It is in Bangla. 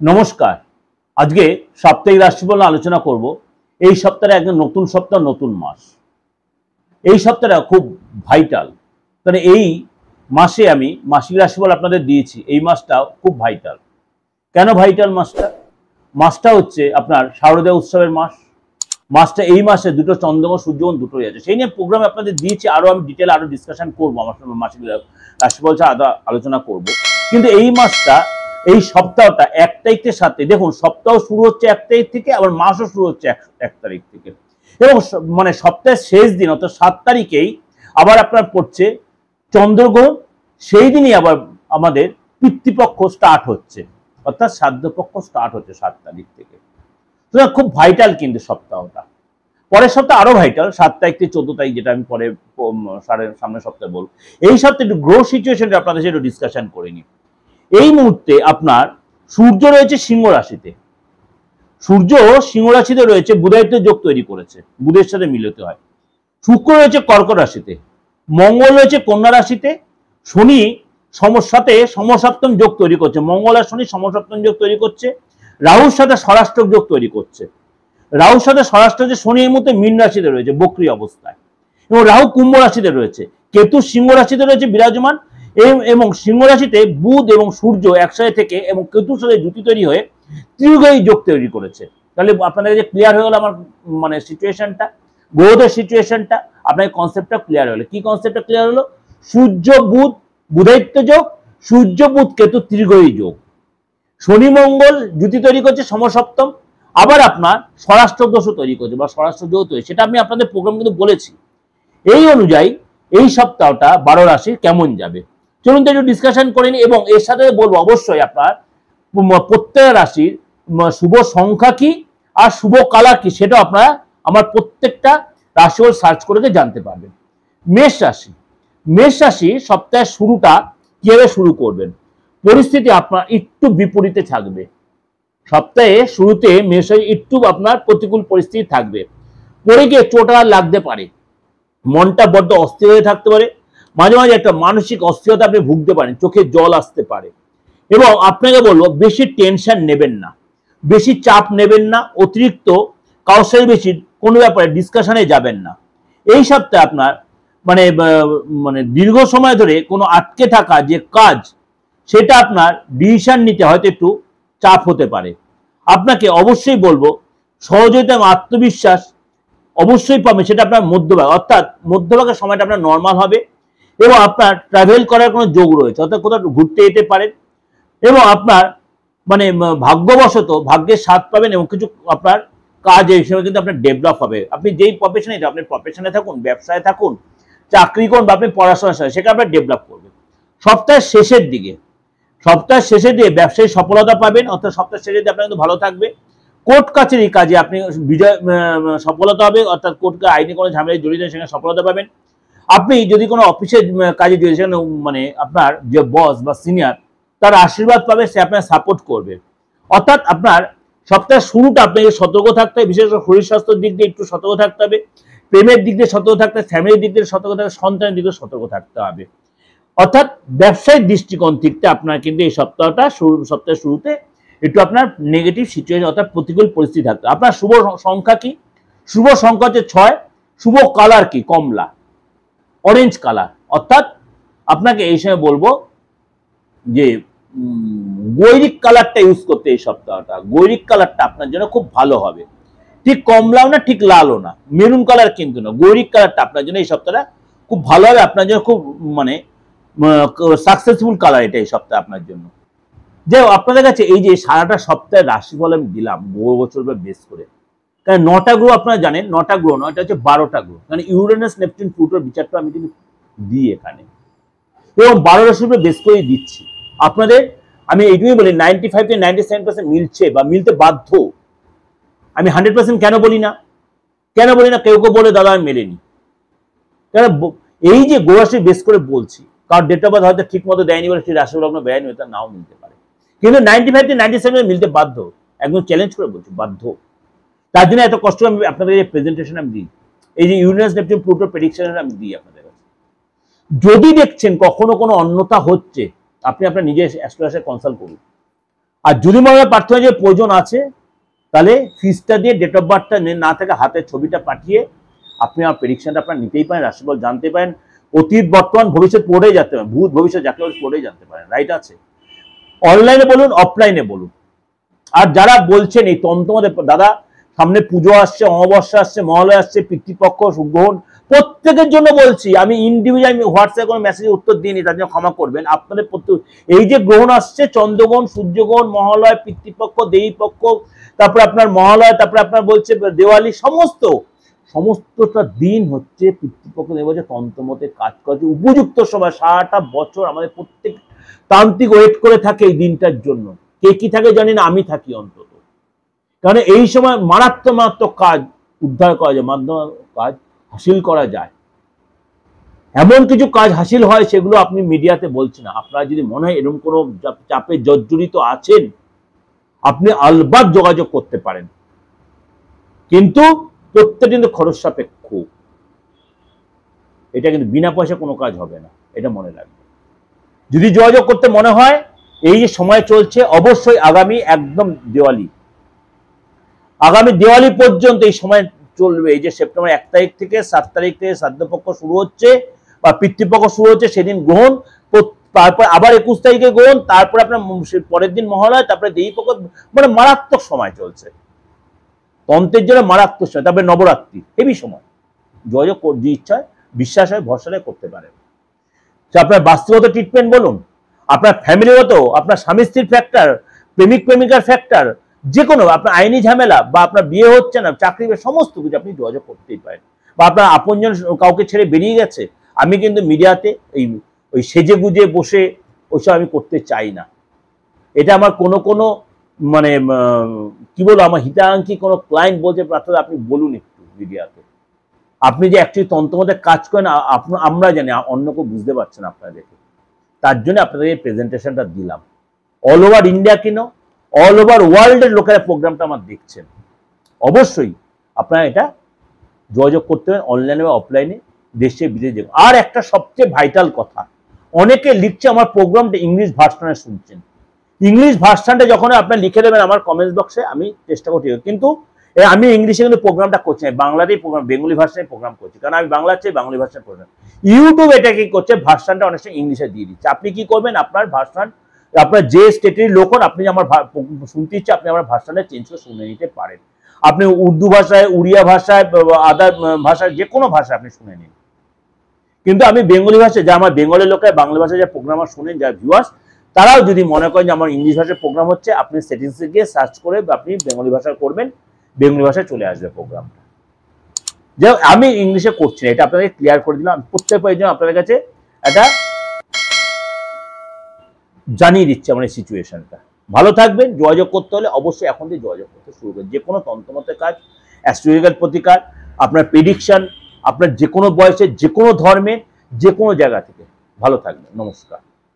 নমস্কার। আজকে সাপ্তাহিক রাশিফল আলোচনা করব। এই সপ্তাহে একদম নতুন সপ্তাহ, নতুন মাস। এই সপ্তাহটা খুব ভাইটাল, কারণ এই মাসে আমি মাসিক রাশিফল আপনাদের দিয়েছি। এই মাসটাও খুব ভাইটাল। কেন ভাইটাল মাসটা? মাসটা হচ্ছে আপনার শারদীয় উৎসবের মাস। মাসটা এই মাসে দুটো চন্দ্রগ্রহণ, সূর্যগ্রহণ দুটোই আছে। সেই নিয়ে প্রোগ্রাম আপনাদের দিয়েছি, আরো আমি ডিটেল আরো ডিসকাশন করবো, আমার মাসিক রাশিফল আদা আলোচনা করব। কিন্তু এই মাসটা, এই সপ্তাহটা 1 তারিখের সাথে, দেখুন সপ্তাহ শুরু হচ্ছে 1 তারিখ থেকে, আবার মাসও শুরু হচ্ছে 1 তারিখ থেকে, এবং মানে সপ্তাহের শেষ দিন অর্থাৎ 7 তারিখেই আবার আপনার পড়ছে চন্দ্রগ্রহণ। সেই দিনই আবার আমাদের পিতৃপক্ষ স্টার্ট হচ্ছে, অর্থাৎ শ্রাদ্ধপক্ষ স্টার্ট হচ্ছে 7 তারিখ থেকে। খুব ভাইটাল কিন্তু সপ্তাহটা। পরের সপ্তাহ আরো ভাইটাল, 7 তারিখ থেকে 14 তারিখ, যেটা আমি পরে সামনের সপ্তাহে বলবো। এই সপ্তাহে একটু গ্রহ সিচুয়েশনটা আপনাদের সাথে একটু ডিসকাশন করে নিই। এই মুহূর্তে আপনার সূর্য রয়েছে সিংহ রাশিতে। সূর্য সিংহ রাশিতে রয়েছে, বুধায়িত্ব যোগ তৈরি করেছে, বুধের সাথে মিলিত হয়। শুক্র রয়েছে কর্কট রাশিতে, মঙ্গল রয়েছে কন্যা রাশিতে, শনি সাথে সমসপ্তম যোগ তৈরি করছে, মঙ্গল আর শনি সমসপ্তম যোগ তৈরি করছে। রাহুর সাথে স্বরাষ্ট্র যোগ তৈরি করছে। রাহুর সাথে স্বরাষ্ট্র যে শনি এই মুহূর্তে মীন রাশিতে রয়েছে বক্রী অবস্থায়, এবং রাহু কুম্ভ রাশিতে রয়েছে, কেতু সিংহ রাশিতে রয়েছে বিরাজমান, এবং সিংহ রাশিতে বুধ এবং সূর্য একসাথে থেকে এবং কেতুর সাথে জুতি তৈরি হয়ে ত্রিগ্রহী যোগ তৈরি করেছে। তাহলে আপনাদের কাছে ক্লিয়ার হয়ে গেল আমার মানে সিচুয়েশনটা, গ্রহদের সিচুয়েশনটা, আপনার কনসেপ্টটা ক্লিয়ার হলো। কি কনসেপ্টটা ক্লিয়ার হলো? সূর্য বুধ বুধায়িত্ব যোগ, সূর্য বুধ কেতু ত্রিগ্রহী যোগ, শনি মঙ্গল জুতি তৈরি করছে সমসপ্তম, আবার আপনার স্বরাষ্ট্র দোষও তৈরি করছে বা স্বরাষ্ট্র যোগ তৈরি, সেটা আমি আপনাদের প্রোগ্রাম কিন্তু বলেছি। এই অনুযায়ী এই সপ্তাহটা 12 রাশি কেমন যাবে চলুন তো একটু ডিসকাশন করে নিই, এবং এর সাথে বলবো অবশ্যই আপনার প্রত্যেক রাশির শুভ সংখ্যা কি আর শুভ কালার কি, সেটা আপনারা আমার প্রত্যেকটা রাশিফল সার্চ করে জানতে পারবেন। মেষ রাশি। মেষ রাশি সপ্তাহের শুরুটা কিভাবে শুরু করবেন? পরিস্থিতি আপনার একটু বিপরীতে থাকবে। সপ্তাহে শুরুতে মেষ রাশি একটু আপনার প্রতিকূল পরিস্থিতি থাকবে, পরে গিয়ে চোটা লাগতে পারে, মনটা বড্ড অস্থির হয়ে থাকতে পারে, মাঝে মাঝে একটা মানসিক অস্থিরতা আপনি ভুগতে পারেন, চোখে জল আসতে পারে। এবং আপনাকে বলবো বেশি টেনশন নেবেন না, বেশি চাপ নেবেন না, অতিরিক্ত কারোর সাথে বেশি কোনো ব্যাপারে ডিসকাশনে যাবেন না। এই সপ্তাহে আপনার মানে মানে দীর্ঘ সময় ধরে কোনো আটকে থাকা যে কাজ, সেটা আপনার ডিসিশন নিতে হয়তো একটু চাপ হতে পারে। আপনাকে অবশ্যই বলবো সহযোগিতা এবং আত্মবিশ্বাস অবশ্যই পাবেন, সেটা আপনার মধ্যভাগ, অর্থাৎ মধ্যভাগের সময়টা আপনার নর্মাল হবে, এবং আপনার ট্রাভেল করার কোনো যোগ রয়েছে, অর্থাৎ কোথাও ঘুরতে যেতে পারেন, এবং আপনার মানে ভাগ্যবশত ভাগ্যের স্বাদ পাবেন, এবং কিছু আপনার কাজ হিসেবে কিন্তু আপনার ডেভেলপ হবে। আপনি যেই প্রফেশনে, আপনি প্রফেশনে থাকুন, ব্যবসায় থাকুন, চাকরি করুন, বা আপনি পড়াশোনার সাথে, সেটা আপনার ডেভেলপ করবেন। সপ্তাহের শেষের দিকে ব্যবসায়ী সফলতা পাবেন, অর্থাৎ সপ্তাহের শেষের দিকে আপনার কিন্তু ভালো থাকবে। কোর্ট কাছারি কাজে আপনি বিজয় সফলতা হবে, অর্থাৎ কোর্ট আইনি কোনো ঝামেলায় জড়িত সেখানে সফলতা পাবেন। আপনি যদি কোনো অফিসের কাজে জড়িত, সেখানে মানে আপনার যে বস বা সিনিয়র তার আশীর্বাদ পাবে, সে আপনার সাপোর্ট করবে। অর্থাৎ আপনার সপ্তাহের শুরুটা আপনাকে সতর্ক থাকতে হবে, বিশেষ করে শরীর স্বাস্থ্যের দিক দিয়ে একটু সতর্ক থাকতে হবে, প্রেমের দিক দিয়ে সতর্ক থাকতে হবে, ফ্যামিলির দিক দিয়ে সতর্ক থাকতে হবে, সন্তানের দিক দিয়ে সতর্ক থাকতে হবে। অর্থাৎ ব্যবসায়িক দৃষ্টিকোণ থেকে আপনার কিন্তু এই সপ্তাহের শুরুতে একটু আপনার নেগেটিভ সিচুয়েশন, অর্থাৎ প্রতিকূল পরিস্থিতি থাকতে। আপনার শুভ সংখ্যা কি? শুভ সংখ্যা হচ্ছে 6। শুভ কালার কি? কমলা, অরেঞ্জ কালার। অর্থাৎ আপনাকে এই সময় বলবো যে গৈরিক কালারটা ইউজ করতে। এই সপ্তাহটা গৈরিক কালারটা আপনার জন্য খুব ভালো হবে। ঠিক কমলাও না, ঠিক লালও না, মেরুন কালার কিন্তু না, গৈরিক কালারটা আপনার জন্য এই সপ্তাহটা খুব ভালো হবে, আপনার জন্য খুব মানে সাকসেসফুল কালার এটা এই সপ্তাহে আপনার জন্য। যাই হোক, আপনাদের কাছে এই যে সারাটা সপ্তাহের রাশিফল আমি দিলাম গ্রহ বছর বেস করে, কারণ 9টা গ্রহ আপনারা জানেন, 9টা গ্রহ নয়, এটা হচ্ছে 12টা গ্রহ, কারণ ইউরেনাস নেপচুন প্লুটোর বিচারটা আমি কিন্তু দিই এখানে, এবং 12 রাশির উপরে বেস করে দিচ্ছি আপনাদের। আমি এইটুকুই বলি 95 থেকে 97% মিলছে বা মিলতে বাধ্য। আমি 100% কেন বলি না? কেউ বলে দাদা আমি মেলেনি, কেন এই যে গ্রহ রাশি বেস করে বলছি, কারণ ডেট অফ বার্থ হয়তো ঠিক মতো দেয়নি বলে সেই রাশি লগ্ন বেআইনি হয়তো নাও মিলতে পারে, কিন্তু 95 থেকে 97 মিলতে বাধ্য, একদম চ্যালেঞ্জ করে বলছি বাধ্য। তার জন্য এত কষ্ট আমি আপনাদের এই প্রেজেন্টেশন আমি দিই, এই যে ইউরেনাস নেপচুন প্লুটো প্রেডিকশন আমি দিই আপনাদের কাছে। যদি দেখছেন কখনো কোনো অন্যতা হচ্ছে, আপনি আপনার নিজের অ্যাস্ট্রোলজার কনসাল্ট করুন, আর যদি মনে হয় প্রার্থনা যে প্রয়োজন আছে, তাহলে ফিসটা দিয়ে ডেট অফ বার্থটা না থেকে হাতের ছবিটা পাঠিয়ে আপনি আমার প্রেডিকশনটা আপনার নিতেই পারেন, রাশিফল জানতে পারেন, অতীত বর্তমান ভবিষ্যৎ পড়েই জানতে পারেন, ভূত ভবিষ্যৎ যাকে পড়েই জানতে পারেন। রাইট আছে, অনলাইনে বলুন অফলাইনে বলুন। আর যারা বলছেন এই তন্ত্রমতে দাদা সামনে পুজো আসছে, অমাবস্যা আসছে, মহালয়া আসছে, পিতৃপক্ষ, সুগ্রহণ, প্রত্যেকের জন্য বলছি। আমি ইন্ডিভিজুয়াল আমি হোয়াটসঅ্যাপে কোনো মেসেজে উত্তর দিইনি, তার জন্য ক্ষমা করবেন। আপনাদের প্রত্যেক এই যে গ্রহণ আসছে, চন্দ্রগ্রহণ, সূর্যগ্রহণ, মহালয়া, পিতৃপক্ষ, দেবীপক্ষ, তারপরে আপনার মহালয়া, তারপরে আপনার বলছে দেওয়ালি, সমস্তটা দিন হচ্ছে পিতৃপক্ষ দেবতা তন্ত্রমতে কাজ করছে উপযুক্ত সময়। সারাটা বছর আমাদের প্রত্যেক তান্ত্রিক ওয়েট করে থাকে এই দিনটার জন্য। কে কি থাকে জানি না, আমি থাকি অন্তত। কারণ এই সময় মারাত্মক কাজ উদ্ধার করা যায়, কাজ হাসিল করা যায়, এমন কিছু কাজ হাসিল হয় সেগুলো আপনি মিডিয়াতে বলছেন না। আপনারা যদি মনে হয় এরকম কোনো চাপে জর্জরিত আছেন, আপনি আলবাত যোগাযোগ করতে পারেন, কিন্তু প্রত্যেকটা কিন্তু খরচ সাপেক্ষ। এটা কিন্তু বিনা পয়সা কোনো কাজ হবে না, এটা মনে রাখবেন। যদি যোগাযোগ করতে মনে হয়, এই যে সময় চলছে, অবশ্যই আগামী একদম আগামী দেওয়ালি পর্যন্ত এই সময় চলবে। এই যে সেপ্টেম্বর 1 তারিখ থেকে 7 তারিখ থেকে শ্রাদ্ধপক্ষ শুরু হচ্ছে বা পিতৃপক্ষ শুরু হচ্ছে, সেদিন গ্রহণ, তারপর আবার 21 তারিখে গ্রহণ, তারপর আপনার পরের দিন মহালয়া, তারপরে দেবীপক্ষ, মানে মারাত্মক সময় চলছে তন্ত্রের জন্য, মারাত্মক সময়। তারপরে নবরাত্রি, হেভি সময়। যোগাযোগ যে ইচ্ছা হয়, বিশ্বাস হয়, ভরসা করতে পারেন। আপনার বাস্তুগত ট্রিটমেন্ট বলুন, আপনার ফ্যামিলিগত, আপনার স্বামী স্ত্রীর ফ্যাক্টর, প্রেমিক প্রেমিকার ফ্যাক্টর, যে কোনো আপনার আইনি ঝামেলা, বা আপনার বিয়ে হচ্ছে না, চাকরি, সমস্ত কিছু আপনি যোগাযোগ করতেই পারেন। বা আপনার আপনজন কাউকে ছেড়ে বেরিয়ে গেছে, আমি কিন্তু মিডিয়াতে ওই সেজে গুজে বসে ওইসব আমি করতে চাই না। এটা আমার কোনো মানে কি বলবো, আমার হিতাকাঙ্ক্ষী কোনো ক্লায়েন্ট বলছে প্রার্থনা আপনি বলুন একটু মিডিয়াতে, আপনি যে অ্যাকচুয়ালি তন্ত্রমতে কাজ করেন আমরা জানি, অন্য কেউ বুঝতে পারছেন আপনারা দেখে। তার জন্য আপনাদের এই প্রেজেন্টেশনটা দিলাম। অল ওভার ইন্ডিয়া কেন, অল ওভার ওয়ার্ল্ডের লোকেরা প্রোগ্রামটা আমার দেখছেন। অবশ্যই আপনারা এটা যোগাযোগ করতে হবে, অনলাইনে বা অফলাইনে, দেশে বিদেশে। আর একটা সবচেয়ে ভাইটাল কথা, অনেকে লিখছে আমার প্রোগ্রামটা ইংলিশ ভার্সনে শুনছেন। ইংলিশ ভার্সনটা যখন আপনার লিখে দেবেন আমার কমেন্টস বক্সে, আমি চেষ্টা করছি, কিন্তু আমি ইংলিশে কিন্তু প্রোগ্রামটা করছি না, বাংলাতেই প্রোগ্রাম, বেঙ্গলি ভার্সনে প্রোগ্রাম করছি, কারণ আমি বাংলার চেয়ে বাঙালি ভার্সনে প্রোগ্রাম। ইউটিউব এটা কি করছে, ভার্সনটা অনেক সময় ইংলিশে দিয়ে দিচ্ছে। আপনি কি করবেন, আপনার ভার্সন, আপনার যে স্টেটের লোক হন, আপনি আমার শুনতে ইচ্ছে, আপনি আমার ভার্সনটা চেঞ্জ করে শুনে নিতে পারেন। আপনি উর্দু ভাষায়, উড়িয়া ভাষায়, আদার ভাষায়, যে কোনো ভাষায় আপনি শুনে নিন। কিন্তু আমি বেঙ্গলি ভাষায়, যা আমার বেঙ্গলের লোকের বাংলা ভাষায় যা প্রোগ্রাম শোনেন, যা ভিউয়ার্স, তারাও যদি মনে করেন যে আমার ইংলিশ ভাষায় প্রোগ্রাম হচ্ছে, আপনি সেটিংসে গিয়ে সার্চ করে আপনি বেঙ্গলি ভাষায় করবেন, বেঙ্গলি ভাষায় চলে আসবে প্রোগ্রামটা। যাই হোক, আমি ইংলিশে করছি না, এটা আপনাদের ক্লিয়ার করে দিলাম। প্রত্যেক জন্য আপনাদের কাছে এটা জানিয়ে দিচ্ছি আমার এই সিচুয়েশনটা। ভালো থাকবেন। যোগাযোগ করতে হলে অবশ্যই এখন থেকে যোগাযোগ করতে শুরু করবেন। যে কোনো তন্ত্রমতের কাজ, অ্যাস্ট্রোলজিক্যাল প্রতিকার, আপনার প্রেডিকশন, আপনার যে কোনো বয়সে, যে কোনো ধর্মে, যে কোনো জায়গা থেকে। ভালো থাকবেন, নমস্কার।